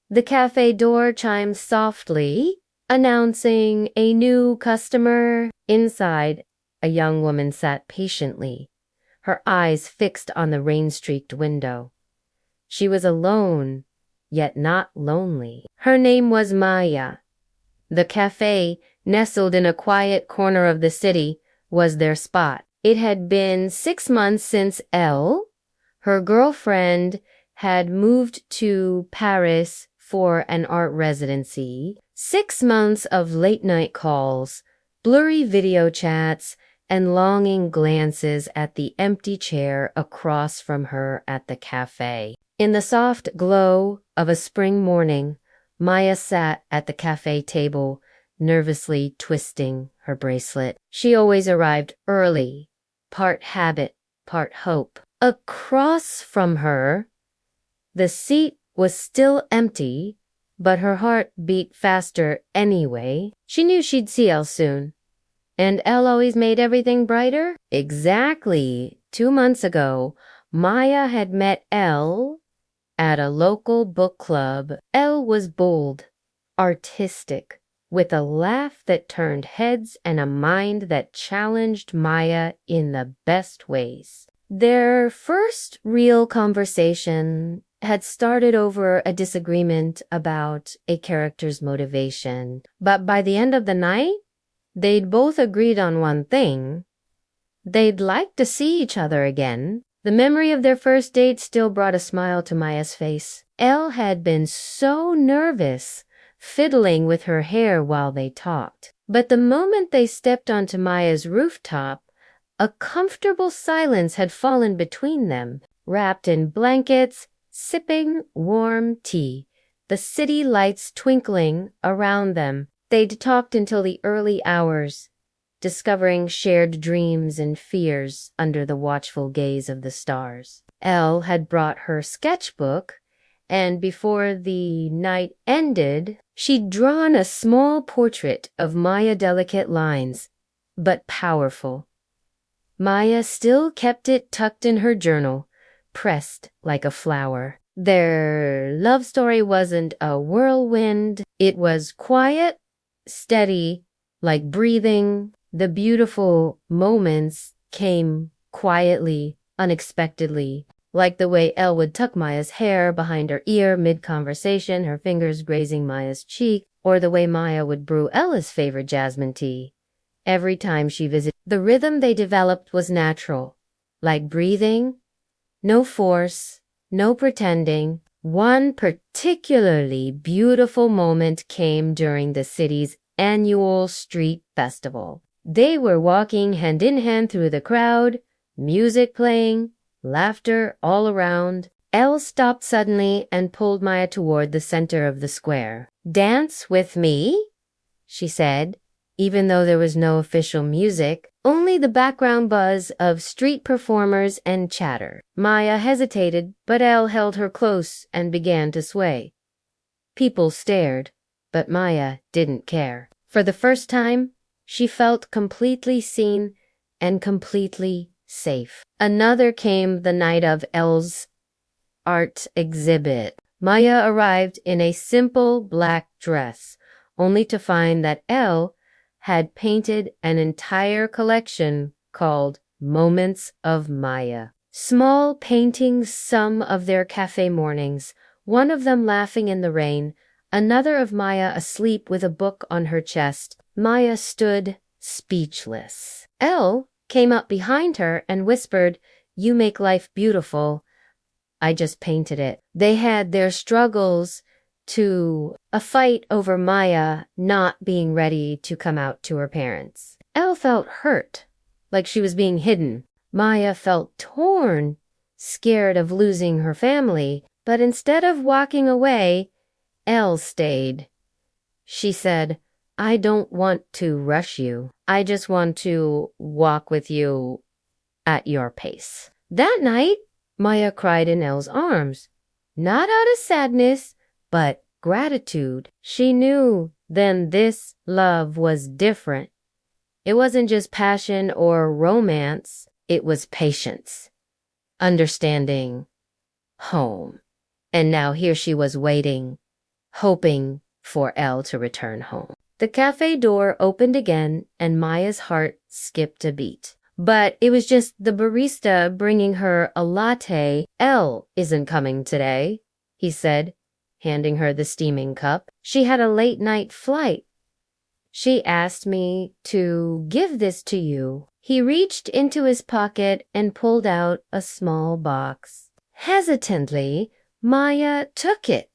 The cafe door chimed softly, announcing a new customer. Inside, a young woman sat patiently, her eyes fixed on the rain-streaked window. She was alone, yet not lonely. Her name was Maya. The cafe, nestled in a quiet corner of the city, was their spot. It had been 6 months since Elle, her girlfriend, had moved to Paris for an art residency. 6 months of late-night calls, blurry video chats, and longing glances at the empty chair across from her at the cafe. In the soft glow of a spring morning, Maya sat at the cafe table, nervously twisting her bracelet. She always arrived early, part habit, part hope. Across from her, the seat was still empty, but her heart beat faster anyway. She knew she'd see Elle soon. And Elle always made everything brighter? Exactly. 2 months ago, Maya had met Elle at a local book club. Elle was bold, artistic, with a laugh that turned heads and a mind that challenged Maya in the best ways. Their first real conversation had started over a disagreement about a character's motivation, but by the end of the night, they'd both agreed on one thing. They'd like to see each other again. The memory of their first date still brought a smile to Maya's face. Elle had been so nervous, fiddling with her hair while they talked. But the moment they stepped onto Maya's rooftop, a comfortable silence had fallen between them. Wrapped in blankets, sipping warm tea, the city lights twinkling around them, they'd talked until the early hours, discovering shared dreams and fears under the watchful gaze of the stars. Elle had brought her sketchbook, and before the night ended, she'd drawn a small portrait of Maya, delicate lines, but powerful. Maya still kept it tucked in her journal, pressed like a flower. Their love story wasn't a whirlwind. It was quiet, steady, like breathing. The beautiful moments came quietly, unexpectedly, like the way Elle would tuck Maya's hair behind her ear mid-conversation, her fingers grazing Maya's cheek, or the way Maya would brew Ella's favorite jasmine tea every time she visited. The rhythm they developed was natural, like breathing, no force, no pretending. One particularly beautiful moment came during the city's annual street festival. They were walking hand in hand through the crowd, music playing, laughter all around. Elle stopped suddenly and pulled Maya toward the center of the square. "Dance with me," she said, even though there was no official music, only the background buzz of street performers and chatter. Maya hesitated, but Elle held her close and began to sway. People stared, but Maya didn't care. For the first time, she felt completely seen and completely safe. Another came the night of Elle's art exhibit. Maya arrived in a simple black dress, only to find that Elle had painted an entire collection called Moments of Maya. Small paintings, some of their cafe mornings, one of them laughing in the rain, another of Maya asleep with a book on her chest. Maya stood speechless. Elle came up behind her and whispered, "You make life beautiful. I just painted it." They had their struggles to a fight over Maya not being ready to come out to her parents. Elle felt hurt, like she was being hidden. Maya felt torn, scared of losing her family, but instead of walking away, Elle stayed. She said, "I don't want to rush you. I just want to walk with you at your pace." That night, Maya cried in Elle's arms, not out of sadness, but gratitude. She knew then this love was different. It wasn't just passion or romance, it was patience, understanding, home. And now here she was waiting, hoping for Elle to return home. The cafe door opened again and Maya's heart skipped a beat. But it was just the barista bringing her a latte. Elle isn't coming today, he said, handing her the steaming cup. She had a late-night flight. She asked me to give this to you. He reached into his pocket and pulled out a small box. Hesitantly, Maya took it.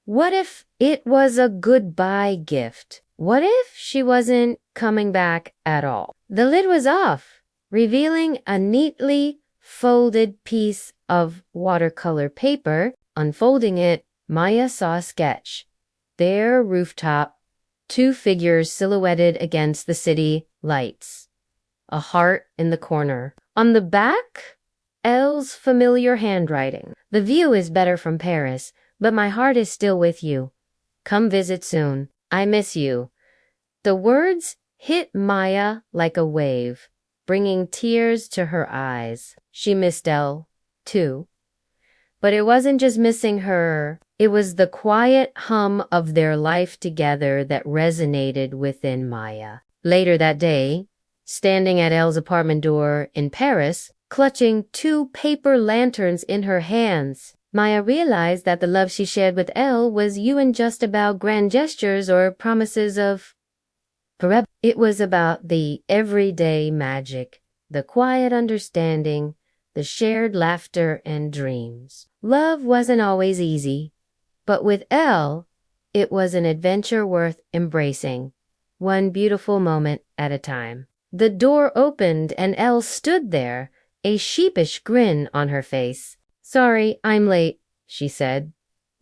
What if it was a goodbye gift? What if she wasn't coming back at all? The lid was off, revealing a neatly folded piece of watercolor paper. Unfolding it, Maya saw a sketch. Their rooftop, two figures silhouetted against the city lights. A heart in the corner. On the back, Elle's familiar handwriting. The view is better from Paris, but my heart is still with you. Come visit soon. I miss you. The words hit Maya like a wave, bringing tears to her eyes. She missed Elle, too. But it wasn't just missing her. It was the quiet hum of their life together that resonated within Maya. Later that day, standing at Elle's apartment door in Paris, clutching two paper lanterns in her hands, Maya realized that the love she shared with Elle was you just about grand gestures or promises of forever. It was about the everyday magic, the quiet understanding, the shared laughter and dreams. Love wasn't always easy, but with Elle, it was an adventure worth embracing, one beautiful moment at a time. The door opened and Elle stood there, a sheepish grin on her face. Sorry, I'm late, she said,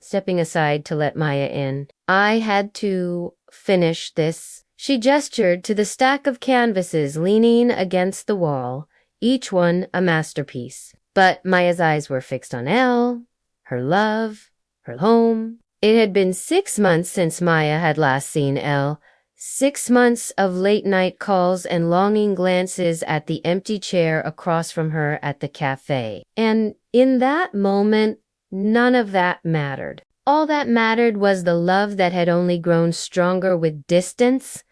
stepping aside to let Maya in. I had to finish this. She gestured to the stack of canvases leaning against the wall, each one a masterpiece. But Maya's eyes were fixed on Elle, her love, her home. It had been 6 months since Maya had last seen Elle. 6 months of late-night calls and longing glances at the empty chair across from her at the cafe. And in that moment, none of that mattered. All that mattered was the love that had only grown stronger with distance,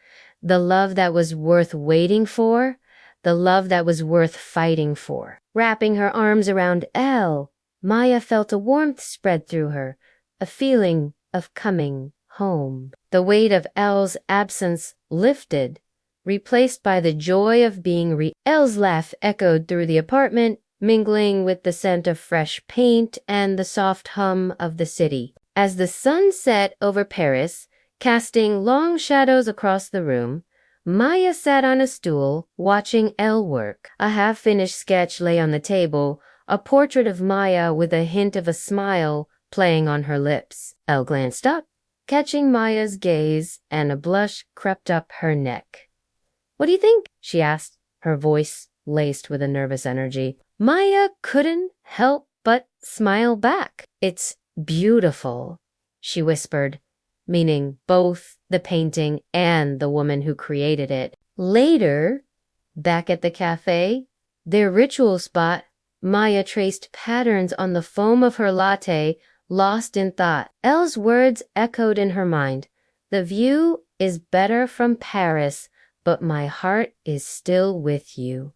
the love that was worth waiting for, the love that was worth fighting for. Wrapping her arms around Elle, Maya felt a warmth spread through her, a feeling of coming home. The weight of Elle's absence lifted, replaced by the joy of being Elle's laugh echoed through the apartment, mingling with the scent of fresh paint and the soft hum of the city. As the sun set over Paris, casting long shadows across the room, Maya sat on a stool, watching Elle work. A half-finished sketch lay on the table, a portrait of Maya with a hint of a smile playing on her lips. Elle glanced up, catching Maya's gaze, and a blush crept up her neck. What do you think? She asked, her voice laced with a nervous energy. Maya couldn't help but smile back. It's beautiful, she whispered, meaning both the painting and the woman who created it. Later, back at the cafe, their ritual spot, Maya traced patterns on the foam of her latte, lost in thought. Elle's words echoed in her mind. The view is better from Paris, but my heart is still with you.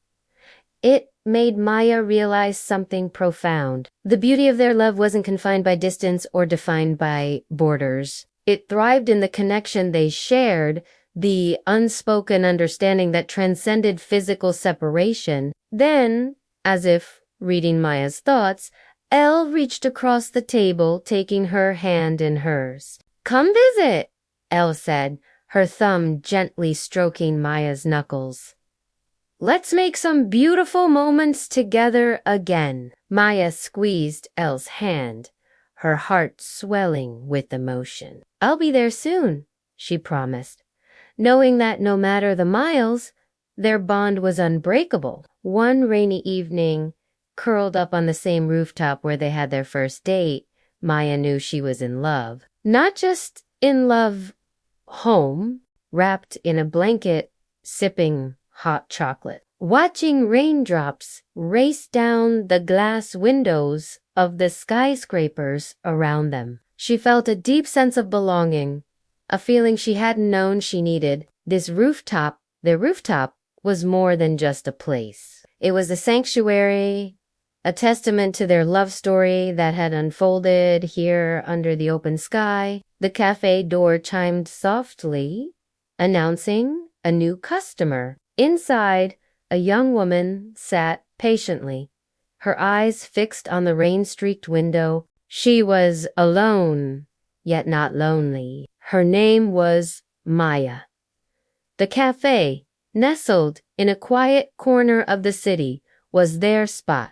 It made Maya realize something profound. The beauty of their love wasn't confined by distance or defined by borders. It thrived in the connection they shared, the unspoken understanding that transcended physical separation. Then, as if reading Maya's thoughts, Elle reached across the table, taking her hand in hers. Come visit, Elle said, her thumb gently stroking Maya's knuckles. Let's make some beautiful moments together again. Maya squeezed Elle's hand, her heart swelling with emotion. I'll be there soon, she promised, knowing that no matter the miles, their bond was unbreakable. One rainy evening, curled up on the same rooftop where they had their first date, Maya knew she was in love. Not just in love home, wrapped in a blanket, sipping hot chocolate, watching raindrops race down the glass windows of the skyscrapers around them. She felt a deep sense of belonging, a feeling she hadn't known she needed. Their rooftop, was more than just a place. It was a sanctuary, a testament to their love story that had unfolded here under the open sky. The cafe door chimed softly, announcing a new customer. Inside, a young woman sat patiently, her eyes fixed on the rain-streaked window. She was alone, yet not lonely. Her name was Maya. The cafe, nestled in a quiet corner of the city, was their spot.